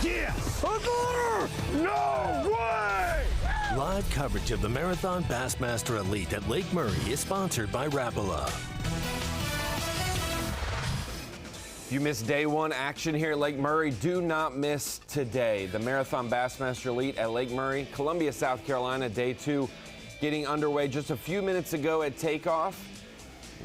Yes! I got her! No way! Live coverage of the Marathon Bassmaster Elite at Lake Murray is sponsored by Rapala. If you missed day one action here at Lake Murray, do not miss today. The Marathon Bassmaster Elite at Lake Murray, Columbia, South Carolina, day two getting underway just a few minutes ago at takeoff.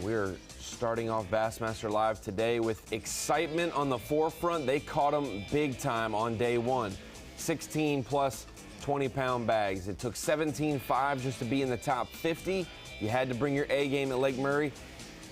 We're starting off Bassmaster Live today with excitement on the forefront. They caught them big time on day one. 16 plus 20-pound bags. It took 17.5 just to be in the top 50. You had to bring your A game at Lake Murray.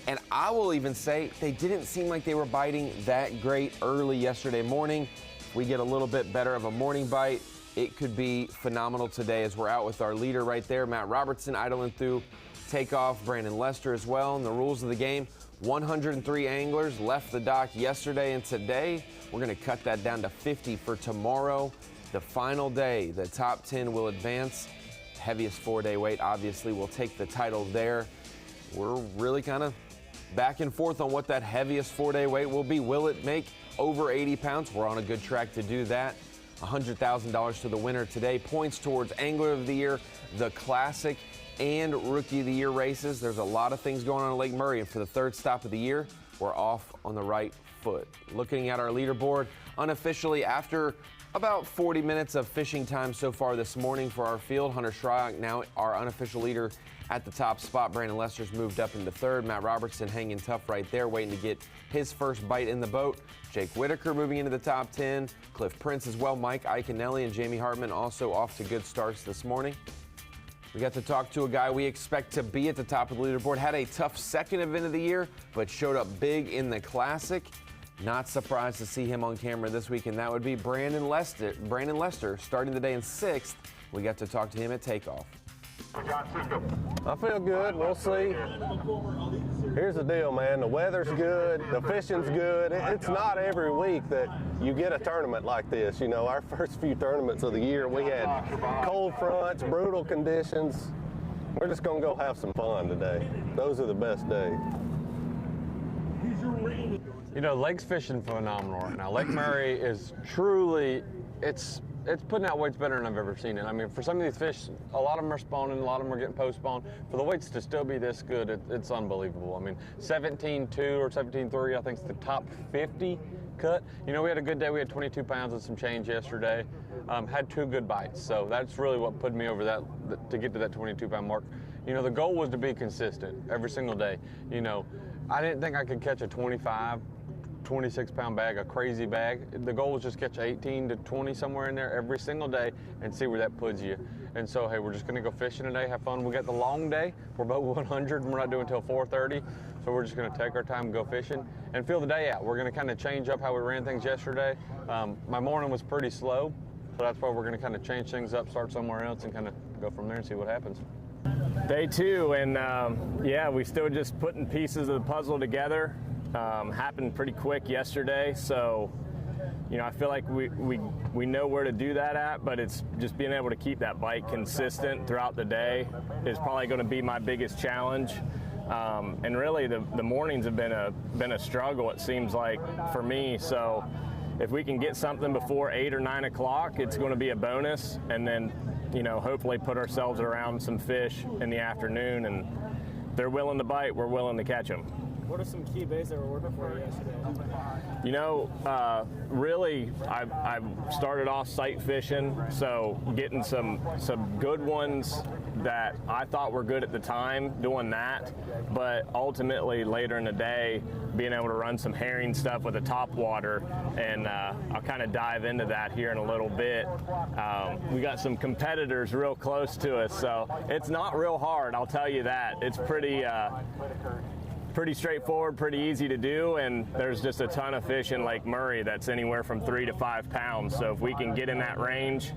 And I will even say they didn't seem like they were biting that great early yesterday morning. If we get a little bit better of a morning bite, it could be phenomenal today as we're out with our leader right there, Matt Robertson, idling through takeoff, Brandon Lester as well. And the rules of the game, 103 anglers left the dock yesterday and today. We're gonna cut that down to 50 for tomorrow. The final day, the top 10 will advance. Heaviest four-day weight obviously will take the title there. We're really kind of back and forth on what that heaviest four-day weight will be. Will it make over 80 pounds? We're on a good track to do that. $100,000 to the winner today. Points towards Angler of the Year, the Classic, and Rookie of the Year races. There's a lot of things going on at Lake Murray, and for the third stop of the year, we're off on the right foot. Looking at our leaderboard, unofficially after about 40 minutes of fishing time so far this morning for our field, Hunter Shryock now our unofficial leader at the top spot. Brandon Lester's moved up into third. Matt Robertson hanging tough right there, waiting to get his first bite in the boat. Jake Whitaker moving into the top 10. Cliff Prince as well. Mike Iaconelli and Jamie Hartman also off to good starts this morning. We got to talk to a guy we expect to be at the top of the leaderboard. Had a tough second event of the year, but showed up big in the Classic. Not surprised to see him on camera this week, and that would be Brandon Lester. Brandon Lester, starting the day in sixth. We got to talk to him at takeoff. I feel good. We'll see. Here's the deal, man. The weather's good. The fishing's good. It's not every week that you get a tournament like this. You know, our first few tournaments of the year, we had cold fronts, brutal conditions. We're just going to go have some fun today. Those are the best days. You know, lake's fishing phenomenal right now. Lake Murray is truly, it's putting out weights better than I've ever seen it. I mean, for some of these fish, a lot of them are spawning, a lot of them are getting post-spawn. For the weights to still be this good, it's unbelievable. I mean, 17.2 or 17.3, I think is the top 50 cut. You know, we had a good day. We had 22 pounds and some change yesterday. Had two good bites, so that's really what put me over that, to get to that 22-pound mark. You know, the goal was to be consistent every single day. You know, I didn't think I could catch a 26-pound bag, a crazy bag. The goal was just catch 18 to 20 somewhere in there every single day and see where that puts you. And so, hey, we're just gonna go fishing today, have fun. We got the long day. We're about 100 and we're not doing until 4:30. So we're just gonna take our time and go fishing and feel the day out. We're gonna kind of change up how we ran things yesterday. My morning was pretty slow, so that's why we're gonna kind of change things up, start somewhere else and kind of go from there and see what happens. Day two, and yeah, we still just putting pieces of the puzzle together. Happened pretty quick yesterday, so you know, I feel like we know where to do that at, but it's just being able to keep that bite consistent throughout the day is probably going to be my biggest challenge. And really, the mornings have been a struggle, it seems like, for me. So if we can get something before 8 or 9 o'clock, it's going to be a bonus, and then, you know, hopefully put ourselves around some fish in the afternoon, and if they're willing to bite, we're willing to catch them. What are some key baits that were working for you yesterday? You know, really, I started off sight fishing, so getting some good ones that I thought were good at the time, doing that. But ultimately, later in the day, being able to run some herring stuff with a top water, and I'll kind of dive into that here in a little bit. We got some competitors real close to us, so it's not real hard, I'll tell you that. It's pretty straightforward, pretty easy to do, and there's just a ton of fish in Lake Murray that's anywhere from 3 to 5 pounds. So if we can get in that range,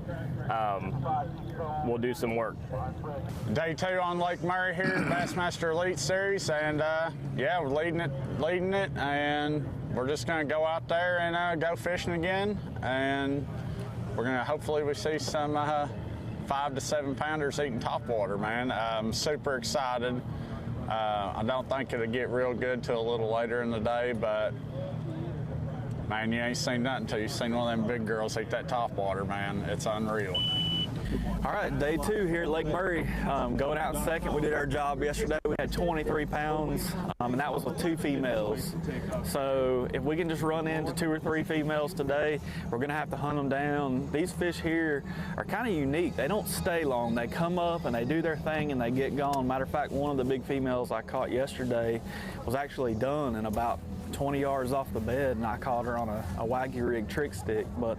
we'll do some work. Day two on Lake Murray here, Bassmaster Elite Series, and yeah, we're leading it, and we're just gonna go out there and go fishing again, and we're gonna hopefully we see some 5 to 7 pounders eating topwater, man. I'm super excited. I don't think it'll get real good till a little later in the day, but Man, you ain't seen nothing until you seen one of them big girls hit that top water, man. It's unreal. All right, day 2 here at Lake Murray. Going out in second, we did our job yesterday. We had 23 pounds, and that was with 2 females. So if we can just run into 2 or 3 females today, we're gonna have to hunt them down. These fish here are kind of unique. They don't stay long. They come up and they do their thing and they get gone. Matter of fact, one of the big females I caught yesterday was actually done in about 20 yards off the bed, and I caught her on a Wagyu rig trick stick. But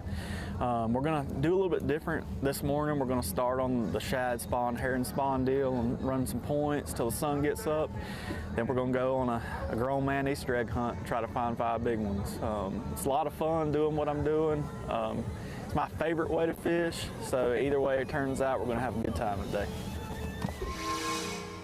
we're gonna do a little bit different this morning. We're gonna start on the shad spawn, herring spawn deal and run some points till the sun gets up. Then we're gonna go on a grown man Easter egg hunt and try to find 5 big ones. It's a lot of fun doing what I'm doing. It's my favorite way to fish, so either way it turns out, we're gonna have a good time today.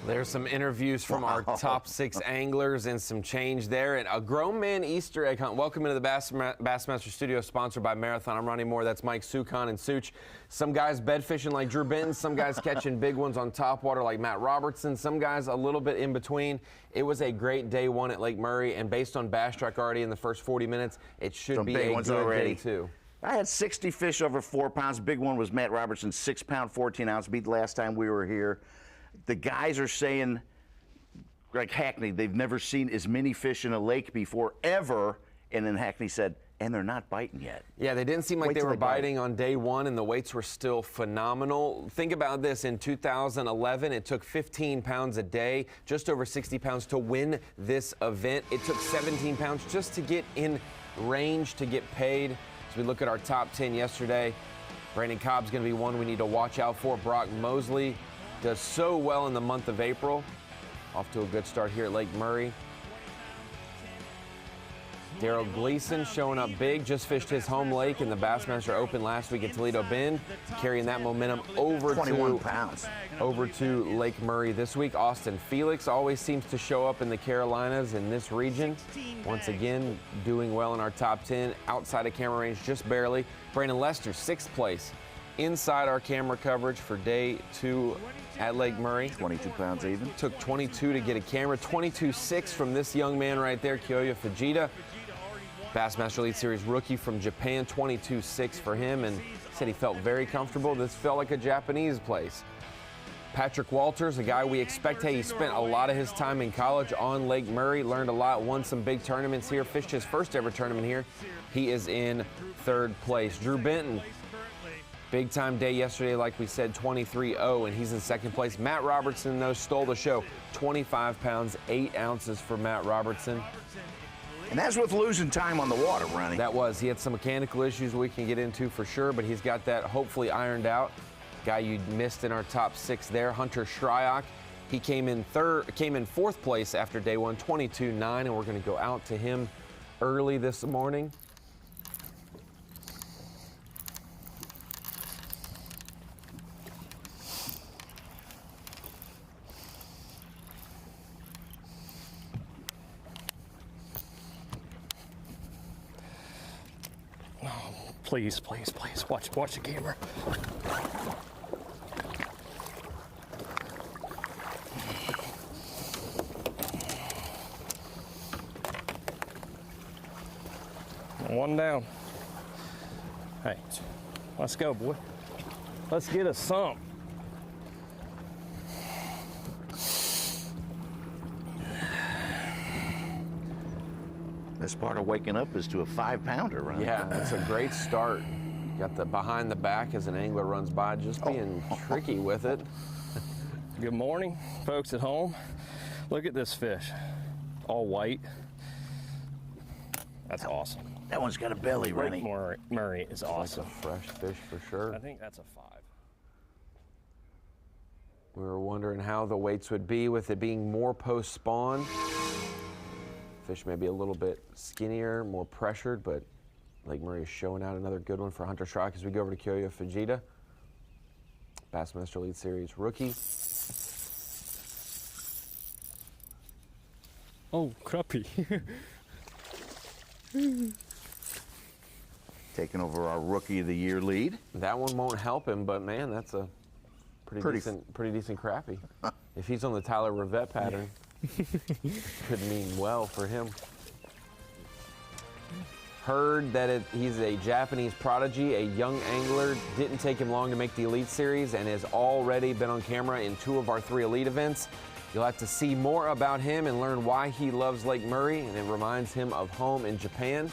There's some interviews from our top 6 anglers and some change there. And a grown man Easter egg hunt. Welcome into the Bassmaster Studio, sponsored by Marathon. I'm Ronnie Moore. That's Mike Sucon and Such. Some guys bed fishing like Drew Benton. Some guys catching big ones on top water like Matt Robertson. Some guys a little bit in between. It was a great day 1 at Lake Murray. And based on Bass Track already in the first 40 minutes, it should be a good day 2. I had 60 fish over 4 pounds. Big one was Matt Robertson, 6 pound, 14 ounce. Beat the last time we were here. The guys are saying, like Hackney, they've never seen as many fish in a lake before, ever. And then Hackney said, and they're not biting yet. Yeah, they didn't seem like they were biting on day 1, and the weights were still phenomenal. Think about this. In 2011, it took 15 pounds a day, just over 60 pounds to win this event. It took 17 pounds just to get in range to get paid. As we look at our top 10 yesterday, Brandon Cobb's going to be one we need to watch out for. Brock Mosley does so well in the month of April. Off to a good start here at Lake Murray. Daryl Gleason showing up big, just fished his home lake in the Bassmaster Open last week at Toledo Bend, carrying that momentum over 21 pounds. Over to Lake Murray this week. Austin Felix always seems to show up in the Carolinas in this region. Once again, doing well in our top 10, outside of camera range just barely. Brandon Lester, 6th place. Inside our camera coverage for day 2 at Lake Murray. 22 pounds even. Took 22 to get a camera. 22.6 from this young man right there, Kyoya Fujita. Bassmaster Elite Series rookie from Japan, 22.6 for him, and said he felt very comfortable. This felt like a Japanese place. Patrick Walters, a guy we expect. Hey, he spent a lot of his time in college on Lake Murray, learned a lot, won some big tournaments here, fished his first ever tournament here. He is in 3rd place. Drew Benton, big time day yesterday, like we said, 23-0, and he's in 2nd place. Matt Robertson, though, stole the show. 25 pounds, 8 ounces for Matt Robertson. And that's with losing time on the water, Ronnie. That was. He had some mechanical issues we can get into for sure, but he's got that hopefully ironed out. Guy you missed in our top 6 there, Hunter Shryock. He came in 4th place after day 1, 22.9, and we're going to go out to him early this morning. Please, please, please, watch the camera. One down. Hey, let's go, boy. Let's get a sump. This part of waking up is to a 5-pounder, right? Yeah, that's a great start. Got the behind the back as an angler runs by, just being tricky with it. Good morning, folks at home. Look at this fish, all white. That's awesome. That one's got a belly, Ronnie. Lake Murray is awesome. That's a fresh fish for sure. I think that's a 5. We were wondering how the weights would be with it being more post-spawn. Fish may be a little bit skinnier, more pressured, but Lake Murray is showing out another good one for Hunter Shryock as we go over to Kyoya Fujita. Bassmaster Elite Series rookie. Oh, crappie. Taking over our Rookie of the Year lead. That one won't help him, but man, that's a pretty decent crappie. If he's on the Tyler Rivette pattern, could mean well for him. Heard that he's a Japanese prodigy, a young angler. Didn't take him long to make the Elite Series and has already been on camera in 2 of our 3 Elite events. You'll have to see more about him and learn why he loves Lake Murray, and it reminds him of home in Japan.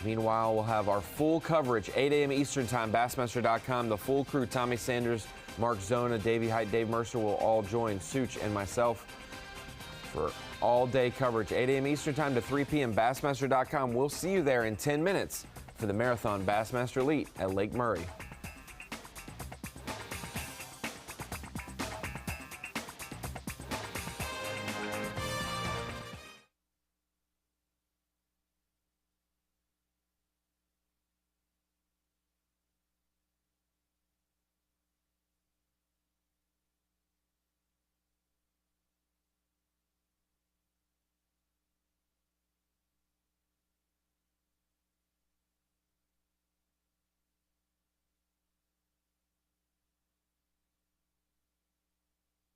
Meanwhile, we'll have our full coverage, 8 a.m. Eastern Time, Bassmaster.com. The full crew, Tommy Sanders, Mark Zona, Davey Height, Dave Mercer will all join Such and myself for all-day coverage, 8 a.m. Eastern Time to 3 p.m. Bassmaster.com. We'll see you there in 10 minutes for the Marathon Bassmaster Elite at Lake Murray.